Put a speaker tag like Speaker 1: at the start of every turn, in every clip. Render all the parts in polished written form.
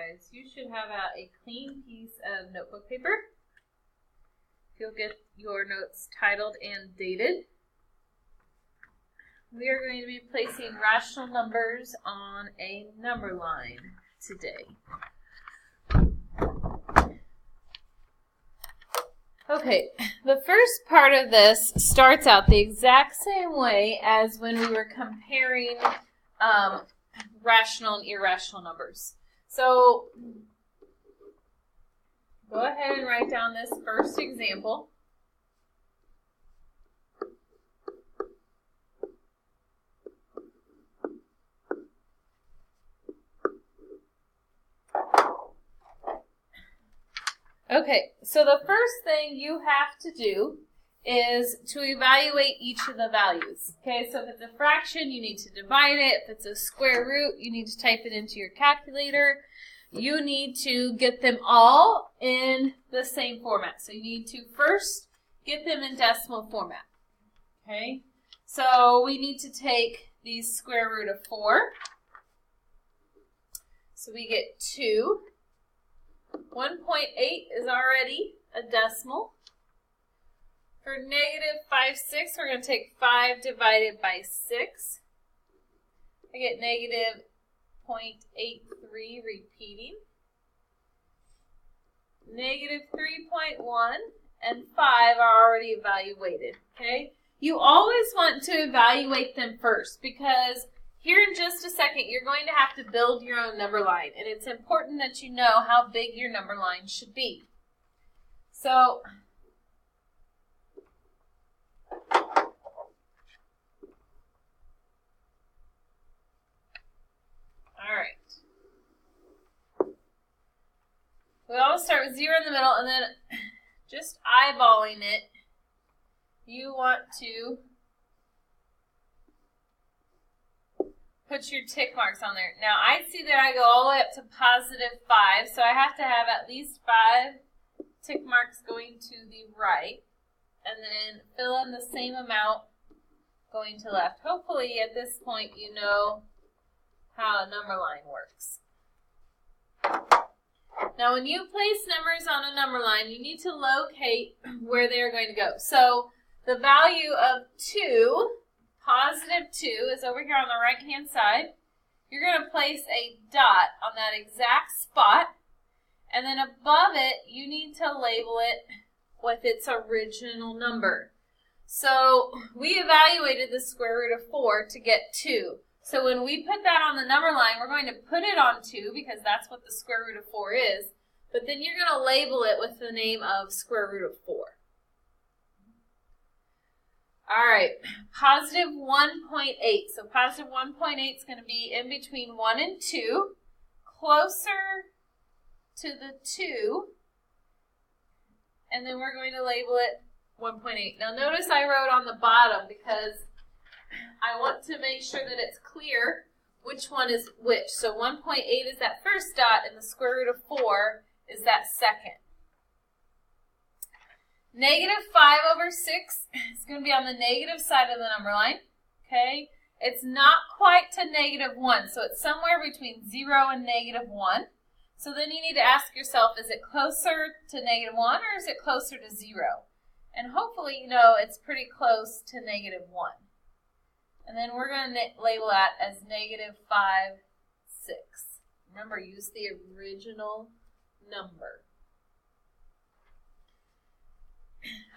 Speaker 1: guys, you should have out a clean piece of notebook paper. You'll get your notes titled and dated. We are going to be placing rational numbers on a number line today. Okay, the first part of this starts out the exact same way as when we were comparing rational and irrational numbers. So go ahead and write down this first example. Okay, so the first thing you have to do is to evaluate each of the values. Okay, so if it's a fraction, you need to divide it. If it's a square root, you need to type it into your calculator. You need to get them all in the same format. So you need to first get them in decimal format. Okay, so we need to take the square root of 4. So we get 2. 1.8 is already a decimal. For negative 5/6, we're going to take 5 divided by 6. I get negative 0.83 repeating. Negative 3.1 and 5 are already evaluated. Okay? You always want to evaluate them first because here in just a second, you're going to have to build your own number line, and it's important that you know how big your number line should be. So, all right. We always start with 0 in the middle, and then just eyeballing it, you want to put your tick marks on there. Now, I see that I go all the way up to positive 5, so I have to have at least 5 tick marks going to the right, and then fill in the same amount going to left. Hopefully, at this point, you know how a number line works. Now, when you place numbers on a number line, you need to locate where they're going to go. So, the value of 2, positive 2, is over here on the right-hand side. You're going to place a dot on that exact spot, and then above it, you need to label it with its original number. So we evaluated the square root of 4 to get 2. So when we put that on the number line, we're going to put it on 2 because that's what the square root of 4 is, but then you're going to label it with the name of square root of 4. All right, positive 1.8. So positive 1.8 is going to be in between 1 and 2, closer to the 2, and then we're going to label it 1.8. Now notice I wrote on the bottom because I want to make sure that it's clear which one is which. So 1.8 is that first dot, and the square root of 4 is that second. Negative 5 over 6 is going to be on the negative side of the number line, okay? It's not quite to negative 1, so it's somewhere between 0 and negative 1. So then you need to ask yourself, is it closer to negative 1 or is it closer to 0? And hopefully you know it's pretty close to negative 1. And then we're going to label that as negative 5, 6. Remember, use the original number.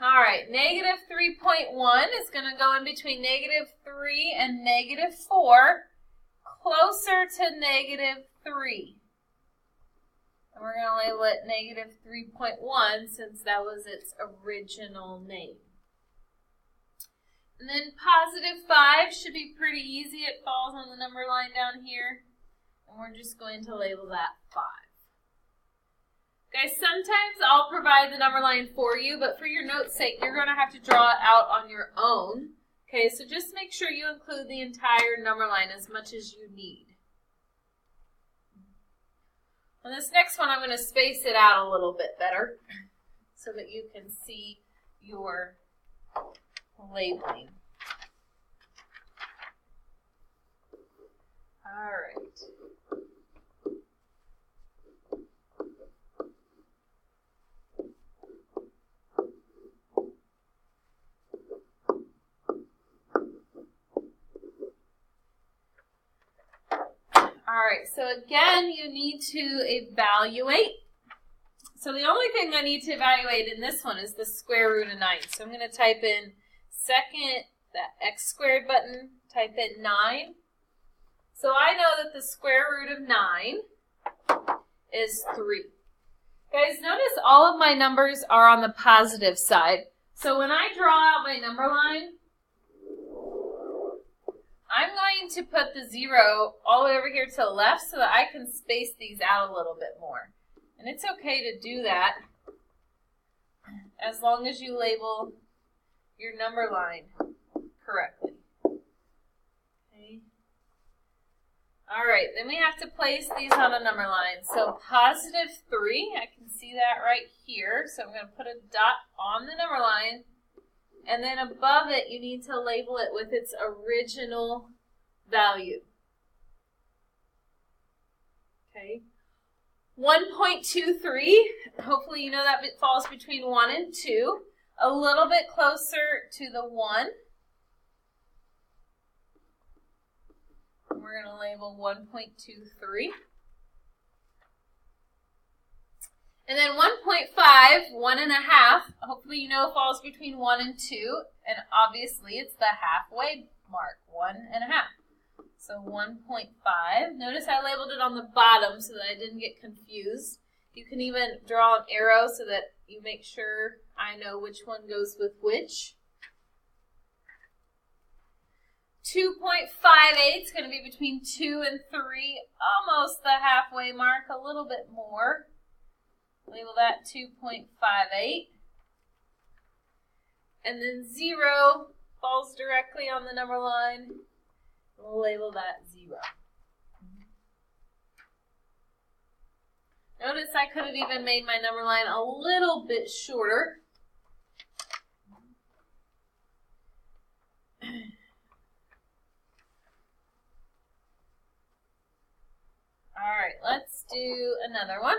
Speaker 1: All right, negative 3.1 is going to go in between negative 3 and negative 4, closer to negative 3. And we're going to label it negative 3.1 since that was its original name. And then positive 5 should be pretty easy. It falls on the number line down here. And we're just going to label that 5. Guys, sometimes I'll provide the number line for you, but for your note's sake, you're going to have to draw it out on your own. Okay, so just make sure you include the entire number line as much as you need. On this next one, I'm going to space it out a little bit better so that you can see your labeling. All right. All right, so again, you need to evaluate. So the only thing I need to evaluate in this one is the square root of 9. So I'm going to type in second, that x squared button, type in 9. So I know that the square root of 9 is 3. Guys, notice all of my numbers are on the positive side. So when I draw out my number line, I'm going to put the 0 all the way over here to the left so that I can space these out a little bit more. And it's okay to do that as long as you label your number line correctly. Okay. All right, then we have to place these on a number line. So positive 3, I can see that right here. So I'm going to put a dot on the number line. And then above it, you need to label it with its original value. Okay. 1.23, hopefully you know that it falls between 1 and 2. A little bit closer to the 1. We're going to label 1.23. And then 1.5, 1.5, hopefully you know falls between 1 and 2. And obviously it's the halfway mark, 1.5. So 1.5. Notice I labeled it on the bottom so that I didn't get confused. You can even draw an arrow so that you make sure I know which one goes with which. 2.58 is going to be between 2 and 3, almost the halfway mark, a little bit more. Label that 2.58. And then 0 falls directly on the number line. We'll label that 0. Notice I could have even made my number line a little bit shorter. All right, let's do another one.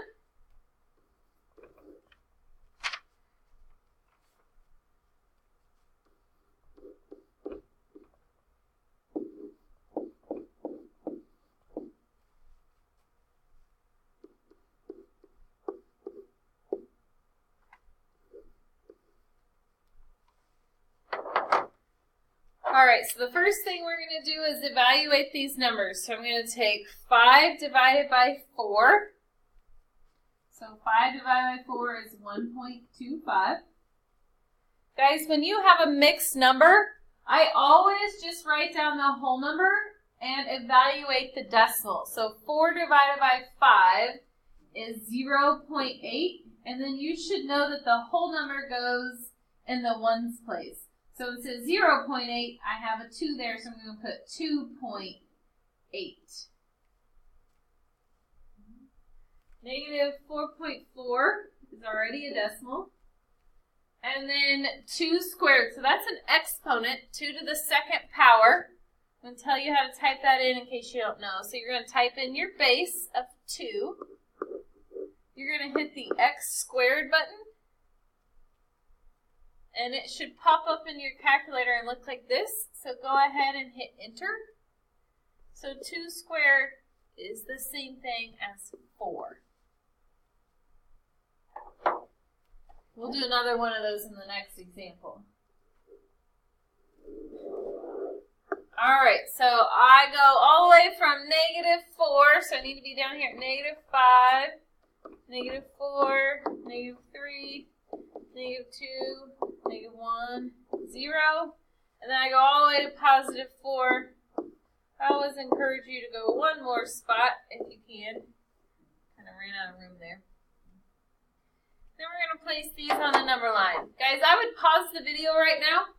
Speaker 1: All right, so the first thing we're going to do is evaluate these numbers. So I'm going to take 5 divided by 4. So 5 divided by 4 is 1.25. Guys, when you have a mixed number, I always just write down the whole number and evaluate the decimal. So 4 divided by 5 is 0.8, and then you should know that the whole number goes in the ones place. So it says 0.8, I have a 2 there, so I'm going to put 2.8. Negative 4.4 is already a decimal. And then 2 squared, so that's an exponent, 2 to the second power. I'm going to tell you how to type that in case you don't know. So you're going to type in your base of 2. You're going to hit the x squared button. And it should pop up in your calculator and look like this. So go ahead and hit enter. So 2 squared is the same thing as 4. We'll do another one of those in the next example. Alright, so I go all the way from negative 4, so I need to be down here at negative 5, negative 4, negative 3, negative 2, negative 1, 0, and then I go all the way to positive 4. I always encourage you to go one more spot if you can. Kind of ran out of room there. Then we're going to place these on a number line. Guys, I would pause the video right now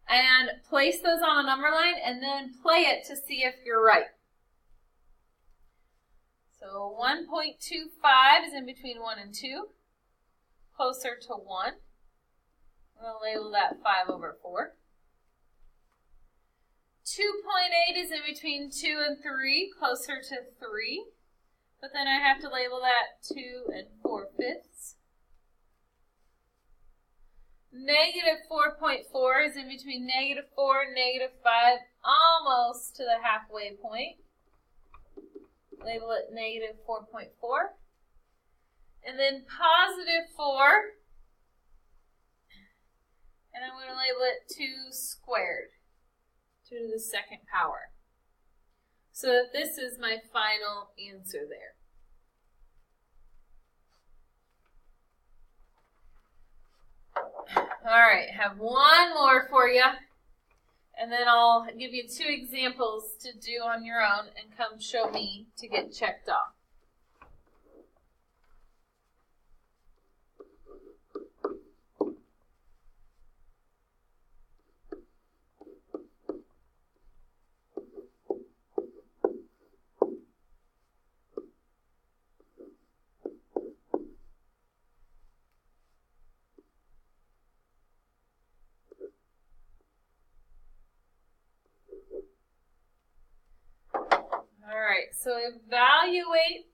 Speaker 1: and place those on a number line and then play it to see if you're right. So 1.25 is in between 1 and 2, closer to 1. I'm going to label that 5 over 4. 2.8 is in between 2 and 3, closer to 3. But then I have to label that 2 and 4/5. Negative 4.4 is in between negative 4 and negative 5, almost to the halfway point. label it negative 4.4. And then positive 4, and I'm going to label it 2 squared, 2 to the second power. So that this is my final answer there. All right, have one more for you, and then I'll give you 2 examples to do on your own and come show me to get checked off. So evaluate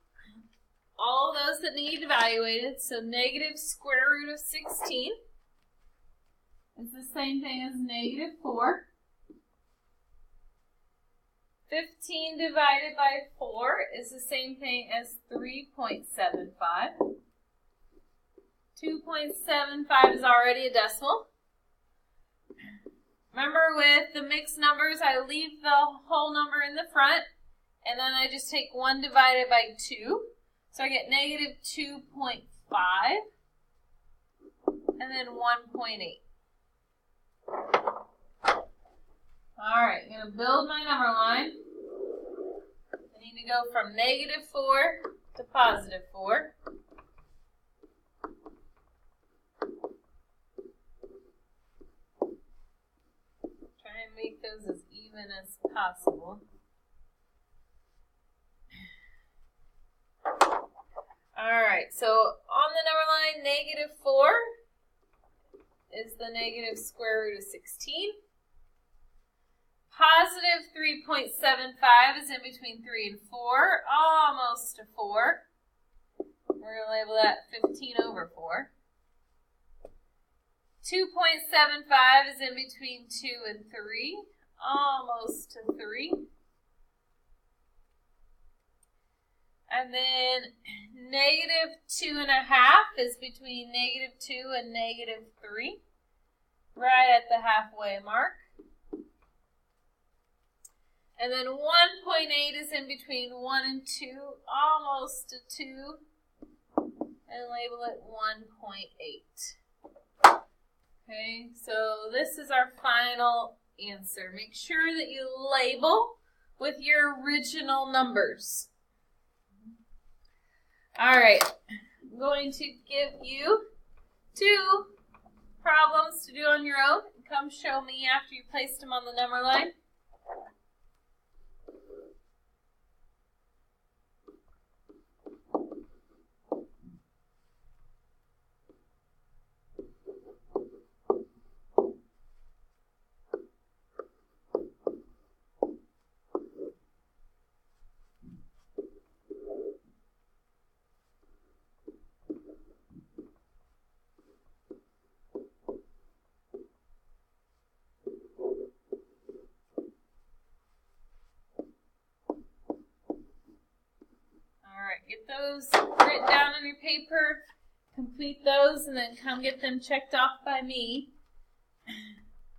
Speaker 1: all those that need evaluated. So negative square root of 16 is the same thing as negative 4. 15 divided by 4 is the same thing as 3.75. 2.75 is already a decimal. Remember, with the mixed numbers, I leave the whole number in the front. And then I just take 1 divided by 2. So I get negative 2.5. And then 1.8. Alright, I'm going to build my number line. I need to go from negative 4 to positive 4. Try and make those as even as possible. Alright, so on the number line, negative 4 is the negative square root of 16. Positive 3.75 is in between 3 and 4, almost to 4. We're going to label that 15 over 4. 2.75 is in between 2 and 3, almost to 3. And then negative 2.5 is between negative 2 and negative 3, right at the halfway mark. And then 1.8 is in between 1 and 2, almost to 2, and label it 1.8. Okay, so this is our final answer. Make sure that you label with your original numbers. All right, I'm going to give you 2 problems to do on your own. Come show me after you placed them on the number line. Get those written down on your paper, complete those, and then come get them checked off by me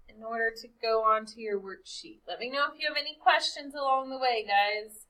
Speaker 1: in order to go on to your worksheet. Let me know if you have any questions along the way, guys.